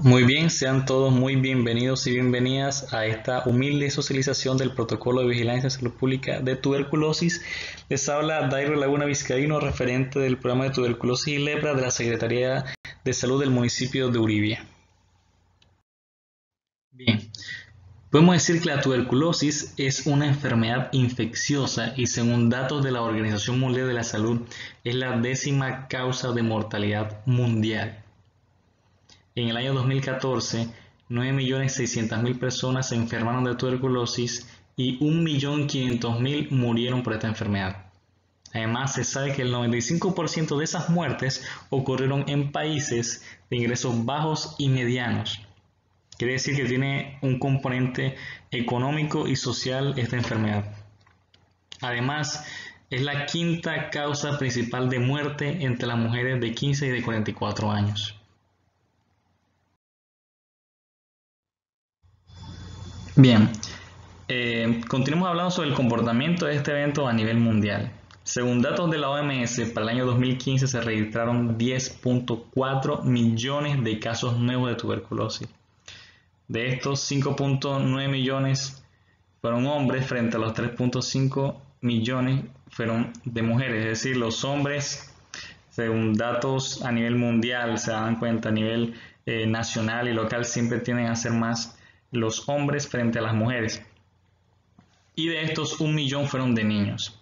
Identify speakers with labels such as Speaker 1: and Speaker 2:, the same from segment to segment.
Speaker 1: Muy bien, sean todos muy bienvenidos y bienvenidas a esta humilde socialización del Protocolo de Vigilancia de Salud Pública de Tuberculosis. Les habla Dairo Laguna Vizcaíno, referente del programa de tuberculosis y lepra de la Secretaría de Salud del municipio de Uribia. Bien, podemos decir que la tuberculosis es una enfermedad infecciosa y según datos de la Organización Mundial de la Salud es la 10ª causa de mortalidad mundial. En el año 2014, 9.600.000 personas se enfermaron de tuberculosis y 1.500.000 murieron por esta enfermedad. Además, se sabe que el 95% de esas muertes ocurrieron en países de ingresos bajos y medianos. Quiere decir que tiene un componente económico y social esta enfermedad. Además, es la 5ª causa principal de muerte entre las mujeres de 15 y de 44 años. Bien, continuamos hablando sobre el comportamiento de este evento a nivel mundial. Según datos de la OMS, para el año 2015 se registraron 10.4 millones de casos nuevos de tuberculosis. De estos, 5.9 millones fueron hombres frente a los 3.5 millones fueron de mujeres. Es decir, los hombres, según datos a nivel mundial, se dan cuenta a nivel nacional y local, siempre tienden a ser más los hombres frente a las mujeres. Y de estos, 1 millón fueron de niños.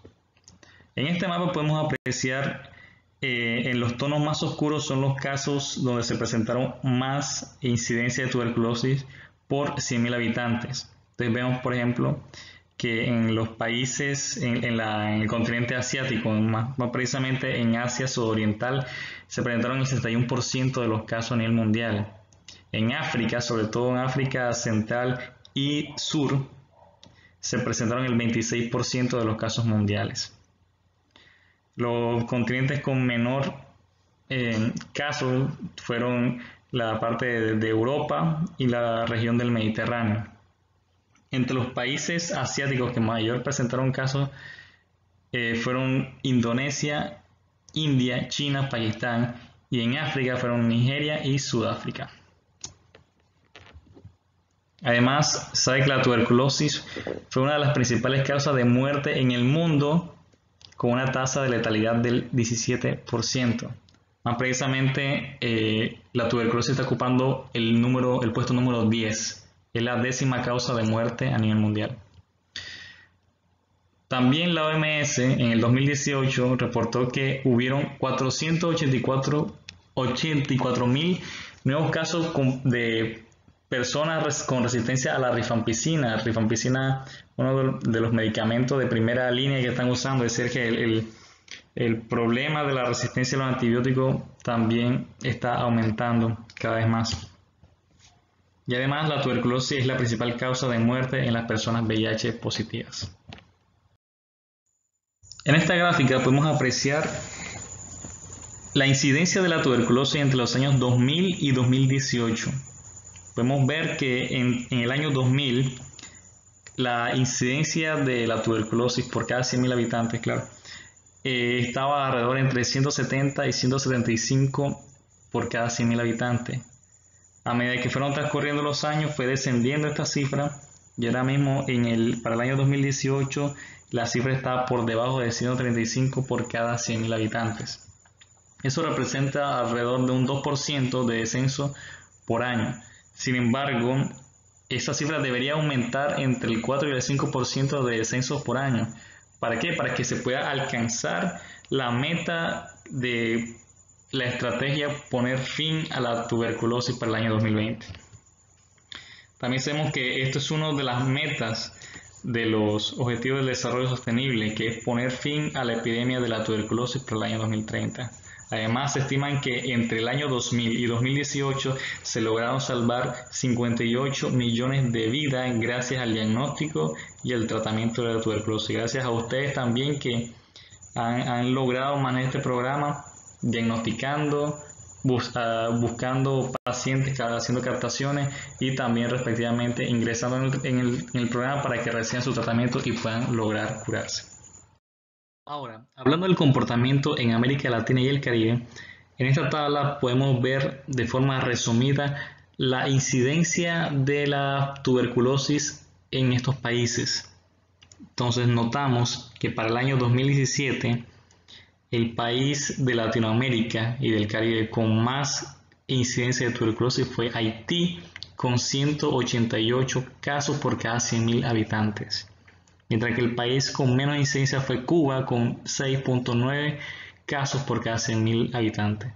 Speaker 1: En este mapa podemos apreciar en los tonos más oscuros son los casos donde se presentaron más incidencia de tuberculosis por 100.000 habitantes. Entonces vemos, por ejemplo, que en los países, en el continente asiático, más precisamente en Asia sudoriental, se presentaron el 61% de los casos a nivel mundial. En África, sobre todo en África Central y Sur, se presentaron el 26% de los casos mundiales. Los continentes con menor casos fueron la parte de Europa y la región del Mediterráneo. Entre los países asiáticos que mayor presentaron casos fueron Indonesia, India, China, Pakistán, y en África fueron Nigeria y Sudáfrica. Además, sabe que la tuberculosis fue una de las principales causas de muerte en el mundo, con una tasa de letalidad del 17%. Más precisamente, la tuberculosis está ocupando el puesto número 10. Es la 10ª causa de muerte a nivel mundial. También la OMS en el 2018 reportó que hubieron 484.000 nuevos casos de personas con resistencia a la rifampicina. Rifampicina, uno de los medicamentos de primera línea que están usando. Es decir, que el problema de la resistencia a los antibióticos también está aumentando cada vez más. Y además, la tuberculosis es la principal causa de muerte en las personas VIH positivas. En esta gráfica podemos apreciar la incidencia de la tuberculosis entre los años 2000 y 2018. Podemos ver que en el año 2000 la incidencia de la tuberculosis por cada 100.000 habitantes, estaba alrededor entre 170 y 175 por cada 100.000 habitantes. A medida que fueron transcurriendo los años fue descendiendo esta cifra y ahora mismo para el año 2018 la cifra está por debajo de 135 por cada 100.000 habitantes. Eso representa alrededor de un 2% de descenso por año. Sin embargo, esa cifra debería aumentar entre el 4 y el 5% de descensos por año. ¿Para qué? Para que se pueda alcanzar la meta de la estrategia poner fin a la tuberculosis para el año 2020. También sabemos que esto es una de las metas de los Objetivos del Desarrollo Sostenible, que es poner fin a la epidemia de la tuberculosis para el año 2030. Además, se estiman que entre el año 2000 y 2018 se lograron salvar 58 millones de vidas gracias al diagnóstico y al tratamiento de la tuberculosis. Gracias a ustedes también que han logrado manejar este programa, diagnosticando, buscando pacientes, haciendo captaciones y también respectivamente ingresando en el programa para que reciban su tratamiento y puedan lograr curarse. Ahora, hablando del comportamiento en América Latina y el Caribe, en esta tabla podemos ver de forma resumida la incidencia de la tuberculosis en estos países. Entonces notamos que para el año 2017 el país de Latinoamérica y del Caribe con más incidencia de tuberculosis fue Haití, con 188 casos por cada 100.000 habitantes. Mientras que el país con menos incidencia fue Cuba, con 6.9 casos por cada 100.000 habitantes.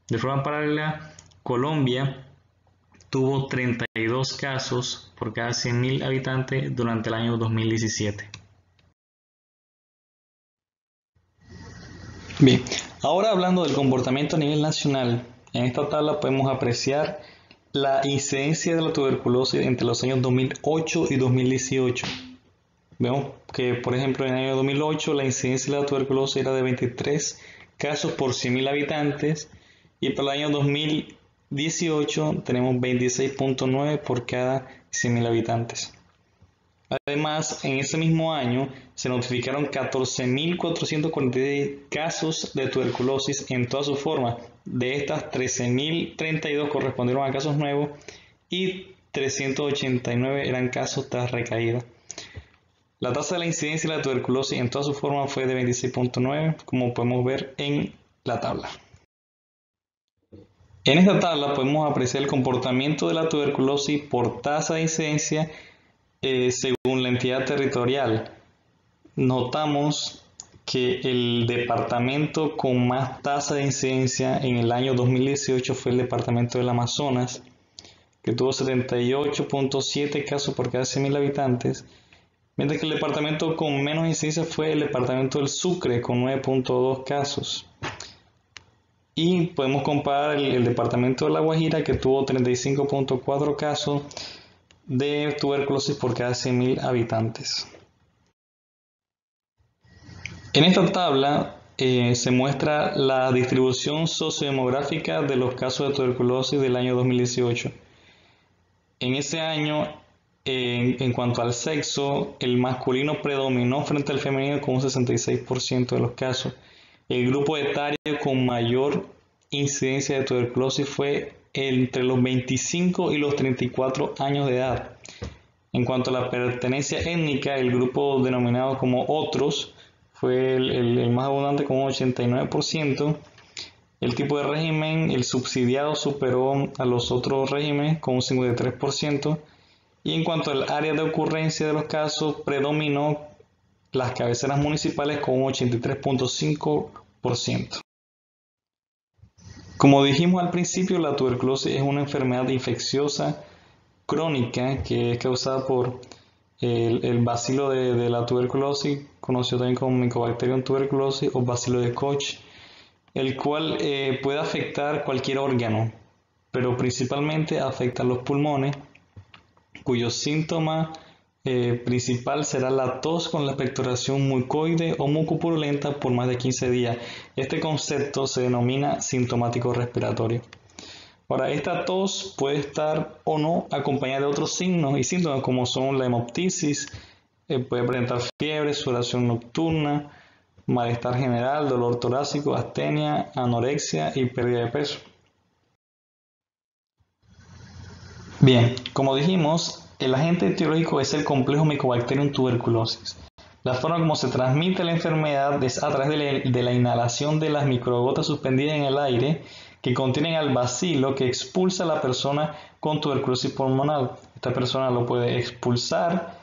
Speaker 1: De forma paralela, Colombia tuvo 32 casos por cada 100.000 habitantes durante el año 2017. Bien, ahora hablando del comportamiento a nivel nacional, en esta tabla podemos apreciar la incidencia de la tuberculosis entre los años 2008 y 2018. Vemos que, por ejemplo, en el año 2008 la incidencia de la tuberculosis era de 23 casos por 100.000 habitantes y para el año 2018 tenemos 26.9 por cada 100.000 habitantes. Además, en ese mismo año se notificaron 14.446 casos de tuberculosis en todas sus formas. De estas, 13.032 correspondieron a casos nuevos y 389 eran casos tras recaída. La tasa de la incidencia de la tuberculosis en todas sus formas fue de 26.9, como podemos ver en la tabla. En esta tabla podemos apreciar el comportamiento de la tuberculosis por tasa de incidencia según la entidad territorial. Notamos que el departamento con más tasa de incidencia en el año 2018 fue el departamento del Amazonas, que tuvo 78.7 casos por cada 100.000 habitantes, mientras que el departamento con menos incidencia fue el departamento del Sucre, con 9.2 casos. Y podemos comparar el departamento de La Guajira, que tuvo 35.4 casos de tuberculosis por cada 100.000 habitantes. En esta tabla se muestra la distribución sociodemográfica de los casos de tuberculosis del año 2018. En ese año, en cuanto al sexo, el masculino predominó frente al femenino con un 66% de los casos. El grupo etario con mayor incidencia de tuberculosis fue entre los 25 y los 34 años de edad. En cuanto a la pertenencia étnica, el grupo denominado como otros fue el más abundante con un 89%. El tipo de régimen, el subsidiado, superó a los otros regímenes con un 53%. Y en cuanto al área de ocurrencia de los casos, predominó las cabeceras municipales con un 83.5%. Como dijimos al principio, la tuberculosis es una enfermedad infecciosa crónica que es causada por el bacilo de la tuberculosis, conocido también como Mycobacterium tuberculosis o bacilo de Koch, el cual puede afectar cualquier órgano, pero principalmente afecta los pulmones, cuyo síntoma principal será la tos con la expectoración mucoide o mucopurulenta por más de 15 días. Este concepto se denomina sintomático respiratorio. Ahora, esta tos puede estar o no acompañada de otros signos y síntomas como son la hemoptisis, puede presentar fiebre, sudoración nocturna, malestar general, dolor torácico, astenia, anorexia y pérdida de peso. Bien, como dijimos, el agente etiológico es el complejo Mycobacterium tuberculosis. La forma como se transmite la enfermedad es a través de la inhalación de las microgotas suspendidas en el aire que contienen al bacilo que expulsa a la persona con tuberculosis pulmonar. Esta persona lo puede expulsar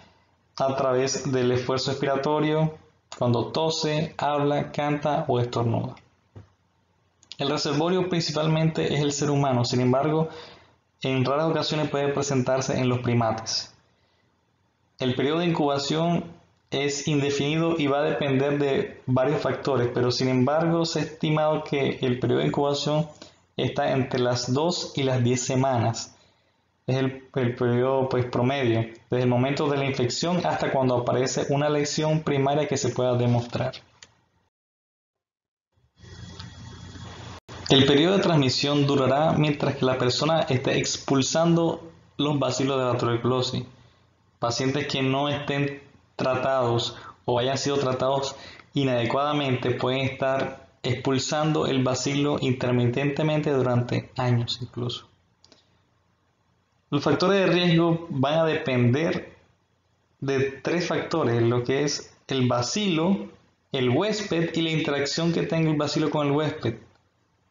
Speaker 1: a través del esfuerzo expiratorio, cuando tose, habla, canta o estornuda. El reservorio principalmente es el ser humano, sin embargo, en raras ocasiones puede presentarse en los primates. El periodo de incubación es indefinido y va a depender de varios factores, pero sin embargo se ha estimado que el periodo de incubación está entre las 2 y las 10 semanas. Es el periodo promedio, desde el momento de la infección hasta cuando aparece una lesión primaria que se pueda demostrar. El periodo de transmisión durará mientras que la persona esté expulsando los bacilos de la tuberculosis. Pacientes que no estén tratados o hayan sido tratados inadecuadamente pueden estar expulsando el bacilo intermitentemente durante años incluso. Los factores de riesgo van a depender de tres factores, lo que es el bacilo, el huésped y la interacción que tenga el bacilo con el huésped.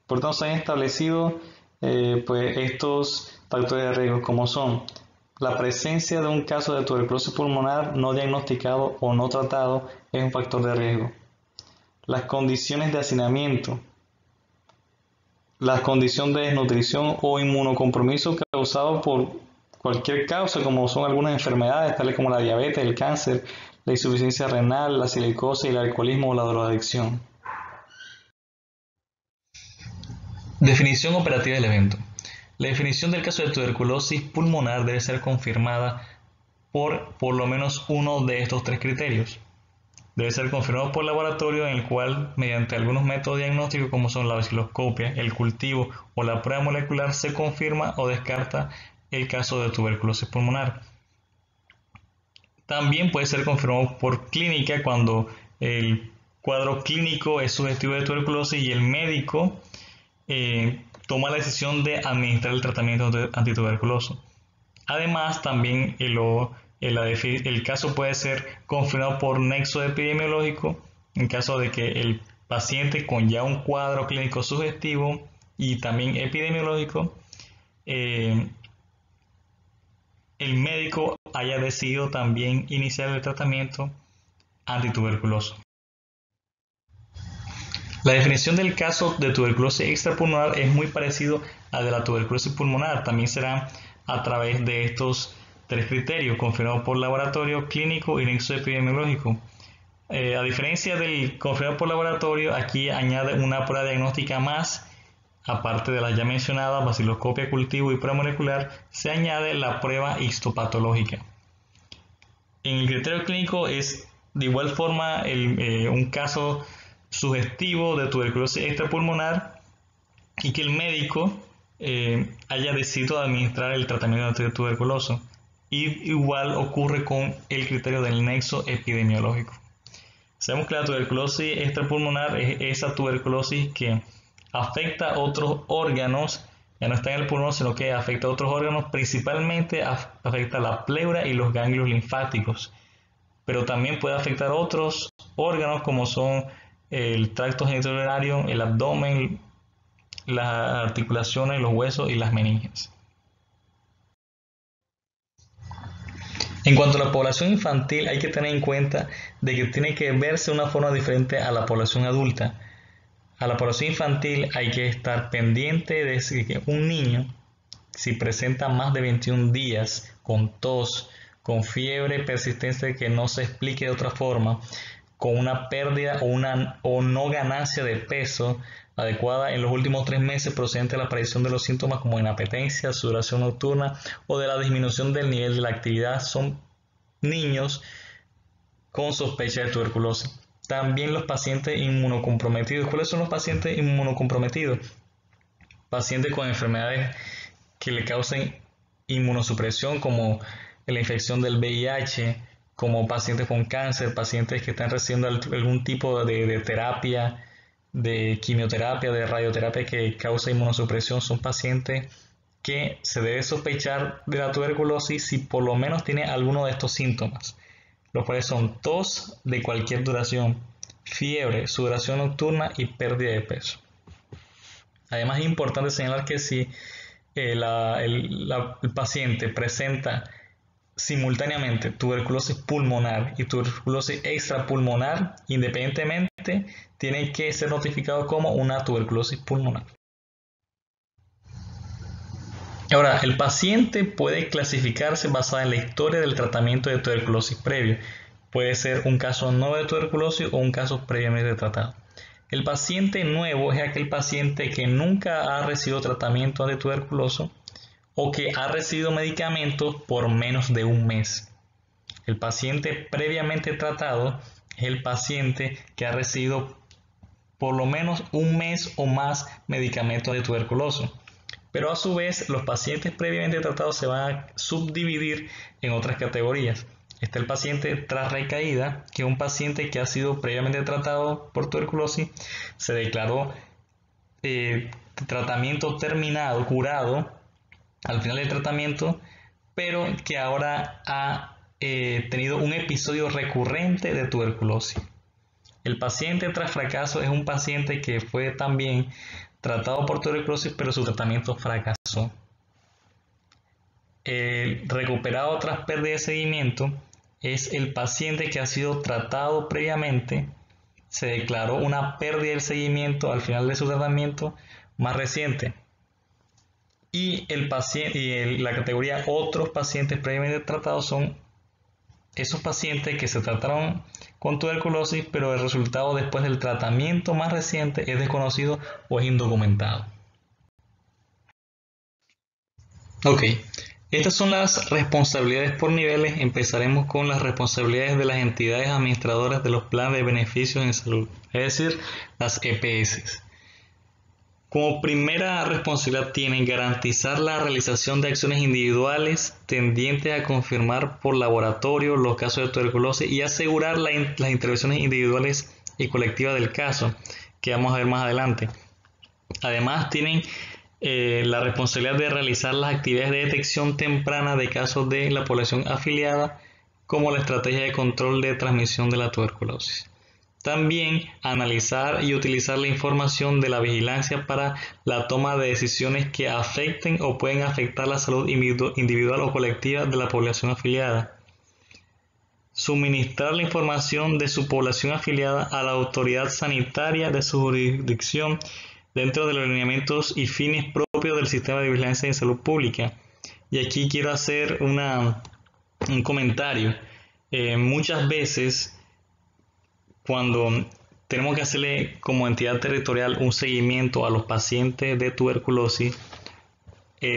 Speaker 1: Por tanto, se han establecido pues estos factores de riesgo, como son la presencia de un caso de tuberculosis pulmonar no diagnosticado o no tratado, es un factor de riesgo. Las condiciones de hacinamiento, la condición de desnutrición o inmunocompromiso causado por cualquier causa, como son algunas enfermedades, tales como la diabetes, el cáncer, la insuficiencia renal, la silicosis, el alcoholismo o la drogadicción. Definición operativa del evento. La definición del caso de tuberculosis pulmonar debe ser confirmada por lo menos uno de estos tres criterios. Debe ser confirmado por laboratorio, en el cual, mediante algunos métodos diagnósticos como son la vaciloscopia, el cultivo o la prueba molecular, se confirma o descarta el caso de tuberculosis pulmonar. También puede ser confirmado por clínica, cuando el cuadro clínico es sugestivo de tuberculosis y el médico toma la decisión de administrar el tratamiento antituberculoso. Además, también el caso puede ser confirmado por nexo epidemiológico en caso de que el paciente con ya un cuadro clínico sugestivo y también epidemiológico, el médico haya decidido también iniciar el tratamiento antituberculoso. La definición del caso de tuberculosis extrapulmonar es muy parecido a de la tuberculosis pulmonar. También será a través de estos tres criterios, confirmados por laboratorio, clínico y nexo epidemiológico. A diferencia del confirmado por laboratorio, aquí añade una prueba diagnóstica más, aparte de las ya mencionadas, vaciloscopia, cultivo y prueba molecular, se añade la prueba histopatológica. En el criterio clínico es de igual forma un caso sugestivo de tuberculosis extrapulmonar y que el médico haya decidido administrar el tratamiento de tuberculoso. Y igual ocurre con el criterio del nexo epidemiológico. Sabemos que la tuberculosis extrapulmonar es esa tuberculosis que afecta a otros órganos, ya no está en el pulmón, sino que afecta a otros órganos, principalmente afecta a la pleura y los ganglios linfáticos, pero también puede afectar a otros órganos como son el tracto genitourinario, el abdomen, las articulaciones, los huesos y las meninges. En cuanto a la población infantil, hay que tener en cuenta de que tiene que verse de una forma diferente a la población adulta. A la población infantil hay que estar pendiente de que un niño, si presenta más de 21 días con tos, con fiebre persistente que no se explique de otra forma, con una pérdida o no ganancia de peso adecuada en los últimos 3 meses procedente de la aparición de los síntomas como inapetencia, sudoración nocturna o de la disminución del nivel de la actividad, son niños con sospecha de tuberculosis. También los pacientes inmunocomprometidos. ¿Cuáles son los pacientes inmunocomprometidos? Pacientes con enfermedades que le causen inmunosupresión, como la infección del VIH, como pacientes con cáncer, pacientes que están recibiendo algún tipo de terapia, de quimioterapia, de radioterapia que causa inmunosupresión. Son pacientes que se debe sospechar de la tuberculosis si por lo menos tiene alguno de estos síntomas, los cuales son tos de cualquier duración, fiebre, sudoración nocturna y pérdida de peso. Además, es importante señalar que si el paciente presenta simultáneamente tuberculosis pulmonar y tuberculosis extrapulmonar, independientemente, tiene que ser notificado como una tuberculosis pulmonar. Ahora, el paciente puede clasificarse basada en la historia del tratamiento de tuberculosis previo. Puede ser un caso nuevo de tuberculosis o un caso previamente tratado. El paciente nuevo es aquel paciente que nunca ha recibido tratamiento antituberculoso o que ha recibido medicamentos por menos de un mes. El paciente previamente tratado es el paciente que ha recibido por lo menos un mes o más medicamentos de tuberculoso. Pero a su vez, los pacientes previamente tratados se van a subdividir en otras categorías. Está el paciente tras recaída, que es un paciente que ha sido previamente tratado por tuberculosis, se declaró tratamiento terminado, curado, al final del tratamiento, pero que ahora ha tenido un episodio recurrente de tuberculosis. El paciente tras fracaso es un paciente que fue también tratado por tuberculosis, pero su tratamiento fracasó. El recuperado tras pérdida de seguimiento es el paciente que ha sido tratado previamente, se declaró una pérdida del seguimiento al final de su tratamiento más reciente. Y la categoría otros pacientes previamente tratados son esos pacientes que se trataron con tuberculosis, pero el resultado después del tratamiento más reciente es desconocido o es indocumentado. Ok, estas son las responsabilidades por niveles. Empezaremos con las responsabilidades de las entidades administradoras de los planes de beneficios en salud, es decir, las EPS. Como primera responsabilidad tienen garantizar la realización de acciones individuales tendientes a confirmar por laboratorio los casos de tuberculosis y asegurar las intervenciones individuales y colectivas del caso, que vamos a ver más adelante. Además, tienen la responsabilidad de realizar las actividades de detección temprana de casos de la población afiliada, como la estrategia de control de transmisión de la tuberculosis. También analizar y utilizar la información de la vigilancia para la toma de decisiones que afecten o pueden afectar la salud individual o colectiva de la población afiliada. Suministrar la información de su población afiliada a la autoridad sanitaria de su jurisdicción dentro de los lineamientos y fines propios del sistema de vigilancia de salud pública. Y aquí quiero hacer un comentario. Muchas veces, cuando tenemos que hacerle como entidad territorial un seguimiento a los pacientes de tuberculosis,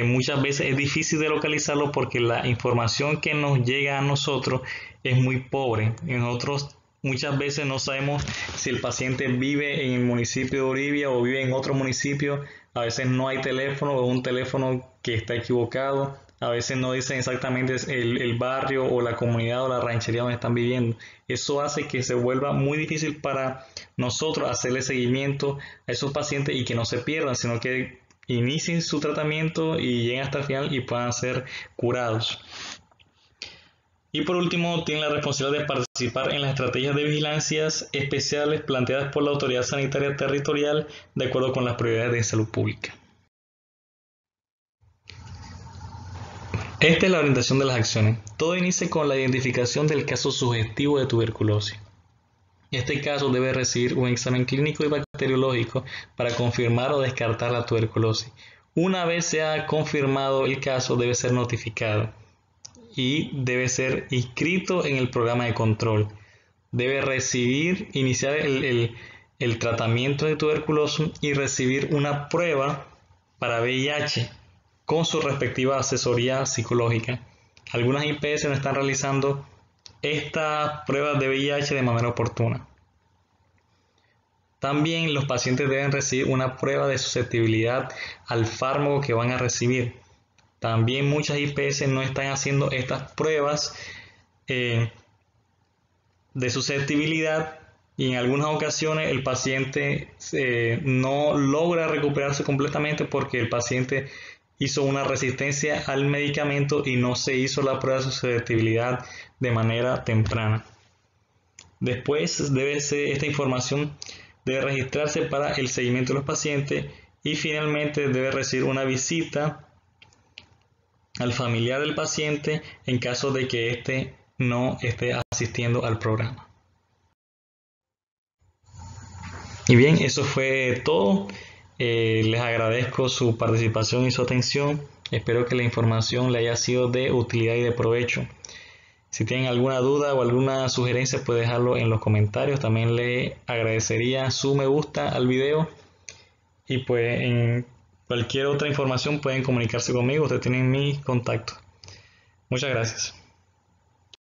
Speaker 1: muchas veces es difícil de localizarlo porque la información que nos llega a nosotros es muy pobre. Nosotros muchas veces no sabemos si el paciente vive en el municipio de Oribia o vive en otro municipio. A veces no hay teléfono o un teléfono que está equivocado. A veces no dicen exactamente el barrio o la comunidad o la ranchería donde están viviendo. Eso hace que se vuelva muy difícil para nosotros hacerle seguimiento a esos pacientes y que no se pierdan, sino que inicien su tratamiento y lleguen hasta el final y puedan ser curados. Y por último, tienen la responsabilidad de participar en las estrategias de vigilancias especiales planteadas por la autoridad sanitaria territorial de acuerdo con las prioridades de salud pública. Esta es la orientación de las acciones. Todo inicia con la identificación del caso sugestivo de tuberculosis. Este caso debe recibir un examen clínico y bacteriológico para confirmar o descartar la tuberculosis. Una vez se ha confirmado el caso, debe ser notificado y debe ser inscrito en el programa de control. Debe iniciar el tratamiento de tuberculosis y recibir una prueba para VIH con su respectiva asesoría psicológica. Algunas IPS no están realizando estas pruebas de VIH de manera oportuna. También los pacientes deben recibir una prueba de susceptibilidad al fármaco que van a recibir. También muchas IPS no están haciendo estas pruebas de susceptibilidad y en algunas ocasiones el paciente no logra recuperarse completamente porque el paciente hizo una resistencia al medicamento y no se hizo la prueba de susceptibilidad de manera temprana. Después esta información debe registrarse para el seguimiento de los pacientes y finalmente debe recibir una visita al familiar del paciente en caso de que éste no esté asistiendo al programa. Y bien, eso fue todo. Les agradezco su participación y su atención. Espero que la información le haya sido de utilidad y de provecho. Si tienen alguna duda o alguna sugerencia, pueden dejarlo en los comentarios. También le agradecería su me gusta al video. Y pues en cualquier otra información pueden comunicarse conmigo. Ustedes tienen mi contacto. Muchas gracias.